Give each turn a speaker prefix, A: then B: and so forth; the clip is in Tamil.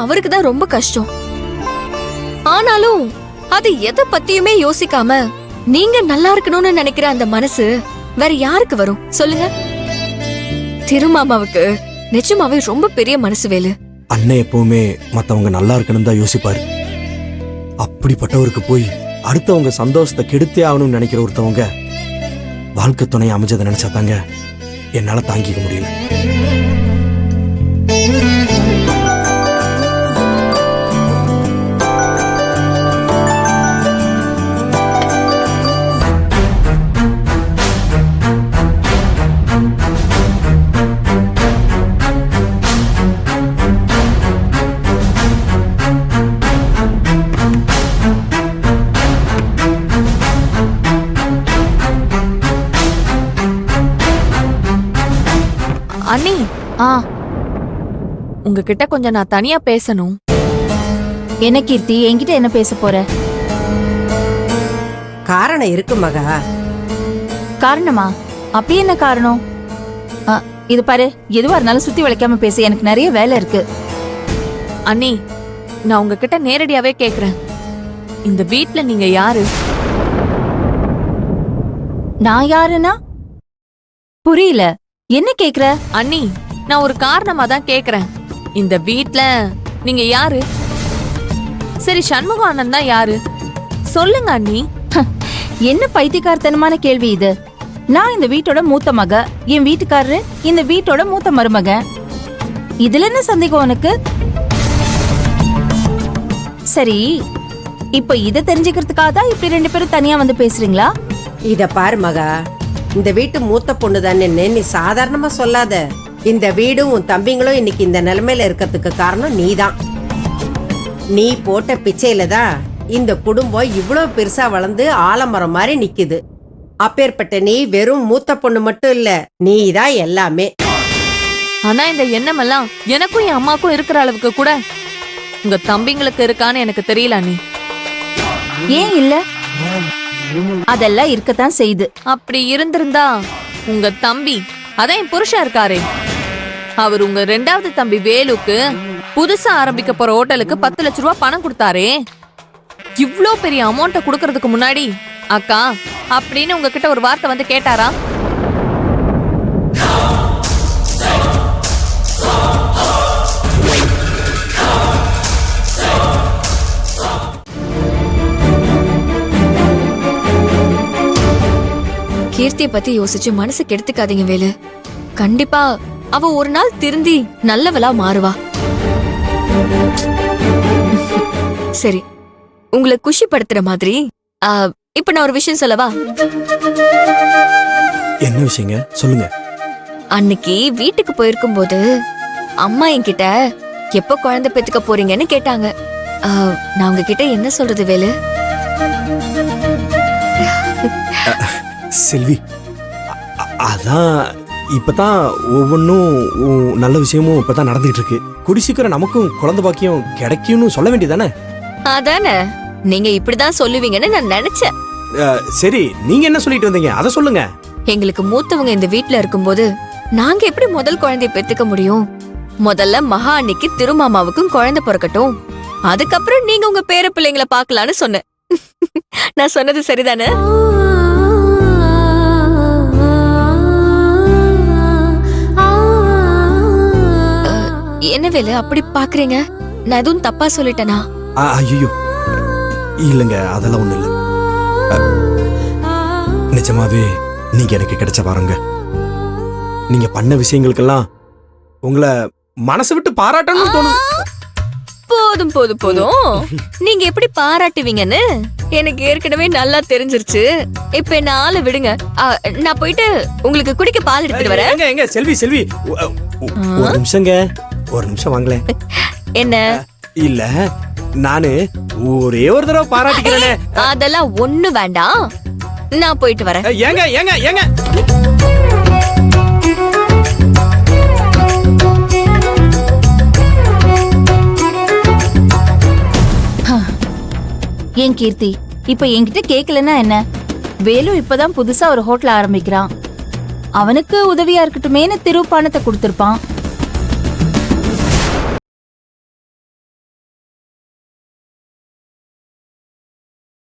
A: அவருக்கு தான் ரொம்ப கஷ்டம். ஆனாலும் அது எதை பத்தியுமே யோசிக்காம நீங்க நல்லா இருக்கணும்னு நினைக்கிற அந்த மனசு வேற யாருக்கு வரும் சொல்லுங்க? திருமாமாவுக்கு நிஜமாவே ரொம்ப பெரிய மனசு வேலு.
B: அண்ணன் எப்பவுமே மத்தவங்க நல்லா இருக்கணும் தான் யோசிப்பாரு. அப்படிப்பட்டவருக்கு போய் அடுத்தவங்க சந்தோஷத்தை கெடுத்தே ஆகணும்னு நினைக்கிற ஒருத்தவங்க வாழ்க்கை துணை அமைஞ்சதை நினைச்சாதாங்க என்னால தாங்கிக்க முடியல.
A: அண்ணி, உங்ககிட்ட கொஞ்சம் நான் தனியா பேசணும்.
C: என்ன கீர்த்தி, என்கிட்ட என்ன பேச போற?
D: காரணம் இருக்கு மகா.
C: காரணமா? அப்படி என்ன காரணம்? இது பாரு, எதுவா இருந்தாலும் சுத்தி வளைக்காம பேச, எனக்கு நிறைய வேலை இருக்கு.
A: அண்ணி, நான் உங்ககிட்ட நேரடியாவே கேக்குறேன், இந்த வீட்ல நீங்க யாரு?
C: நான் யாருன்னா புரியல, என்ன கேக்குற?
A: அண்ணி, நான் ஒரு காரணமா தான் கேக்குறேன். இந்த வீட்ல நீங்க யாரு? சரி, சண்முகம் அண்ணன் தான் யாரு? சொல்லுங்க அண்ணி.
C: என்ன பைத்தியக்காரத்தனமான கேள்வி இது? நான் இந்த வீட்டோட மூத்த மக, என் வீட்டுக்காரரு இந்த வீட்டோட மூத்த மருமக. இதுல என்ன சந்தேகம் உனக்கு? சரி, இப்ப இத தெரிஞ்சுக்கிறதுக்காக தான் இப்படி ரெண்டு பேரும் தனியா வந்து பேசுறீங்களா?
D: இத பாரு மகா, இந்த வீட்டு மூத்த பொண்ணு தானே, நீ சாதாரணமா சொல்லாத. இந்த வீடும் உன் தம்பிங்களும் இன்னைக்கு இந்த நிலைமையில இருக்கிறதுக்கு காரணம் நீதான். நீ போட்ட பிச்சையில தான் இந்த குடும்பம் இவ்வளவு பெருசா வளர்ந்து ஆலமரம் மாதிரி நிக்குது. அப்பேற்பட்ட நீ வெறும் மூத்த பொண்ணு மட்டும் இல்ல, நீதான் எல்லாமே.
A: ஆனா இந்த எண்ணம் எல்லாம் எனக்கும் என் அம்மாக்கும் இருக்கிற அளவுக்கு கூட உங்க தம்பிங்களுக்கு இருக்கான்னு எனக்கு தெரியல அண்ணி.
C: ஏன் இல்ல? அதெல்லாம் இருக்கத்தான் செய்து.
A: அப்படி இருந்திருந்தா உங்க தம்பி, அதான் என் புருஷன் இருக்காரே, அவர் உங்க ரெண்டாவது தம்பி வேலுக்கு புதுசா ஆரம்பிக்க போற ஹோட்டலுக்கு 10 லட்சம் ரூபாய் பணம் கொடுத்தாரே. இவ்ளோ பெரிய அமௌண்ட்டை கொடுக்கறதுக்கு முன்னாடி அக்கா அப்படின்னு உங்ககிட்ட ஒரு வார்த்தை வந்து கேட்டாரா? கீர்த்திய பத்தி யோசிச்சு மனசு கெடுத்துக்காதீங்க வேலு. கண்டிப்பா அவ ஒரு நாள் திருந்தி நல்லவளா மாறுவா. சரி, உங்களை குஷிப்படுத்துற மாதிரி இப்ப நான் ஒரு விஷயம் சொல்லவா?
B: என்ன விஷயங்க? சொல்லுங்க.
A: அன்னைக்கு வீட்டுக்கு போயிருக்கும் போது அம்மா என்கிட்ட எப்ப குழந்தை பெத்துக்க போறீங்கன்னு கேட்டாங்க. நான் உங்ககிட்ட என்ன சொல்றது வேலு?
B: செல்வி, அதான் இப்பதான் ஒவ்வொன்னும் நல்ல விஷயமும் இப்பதான் நடந்துகிட்டு இருக்கு. கூடி சீக்கிரம் நமக்கும் குழந்தை பாக்கியம் கிடைக்கும்னு சொல்ல வேண்டியதானே?
A: அதானே, நீங்க இப்படிதான் சொல்லுவீங்கன்னு நான் நினைச்சேன்.
B: சரி, நீங்க என்ன சொல்லிட்டு வந்தீங்க அத சொல்லுங்க.
A: எங்களுக்கு மூத்தவங்க இந்த வீட்ல இருக்கும்போது நாங்க எப்படி முதல் குழந்தைய பெத்துக்க முடியும்? முதல்ல மகா அன்னைக்கு திருமாமாவுக்கும் குழந்தை பிறக்கட்டும், அதுக்கப்புறம் நீங்க உங்க பேர பிள்ளைங்களை பாக்கலான்னு சொன்னேன். நான் சொன்னது சரிதானே? என்ன வேலை அப்படி பாக்குறீங்க? நான் எதுவும் தப்பா சொல்லிட்டேனா?
B: ஐயோ இல்லங்க, அதெல்லாம் ஒண்ணு இல்ல. நிஜமாவே நீங்க எனக்கு கிடைச்ச பாருங்க. நீங்க பண்ண விஷயங்களுக்கெல்லாம் உங்களை மனசு விட்டு பாராட்டணும்னு தோணுது.
A: போதும் போதும் போதும், நீங்க எப்படி பாராட்டுவீங்கன்னு எனக்கு ஏற்கனவே நல்லா தெரிஞ்சிருச்சு. இப்ப என்ன ஆளை விடுங்க, நான் போயிட்டு உங்களுக்கு குடிக்க பால் எடுத்துட்டு வரேன்.
B: எங்க செல்வி செல்வி, ஒரு நிமிஷங்க, ஒரு நிமிஷம் வாங்களேன்.
A: என்ன?
B: இல்ல, நானு ஒரே ஒரு தடவை பாராட்டிக்கிறேனே.
A: அதெல்லாம் ஒண்ணு வேண்டாம், நான் போயிட்டு வரேன்.
B: ஏங்க ஏங்க ஏங்க,
C: ஏன் கீர்த்தி, இப்ப என்கிட்ட கேக்கலன்னா என்ன? வேலு இப்பதான் புதுசா ஒரு ஹோட்டல் ஆரம்பிக்கிறான், அவனுக்கு உதவியா இருக்கட்டுமேனு பணத்தை கொடுத்திருப்பான்.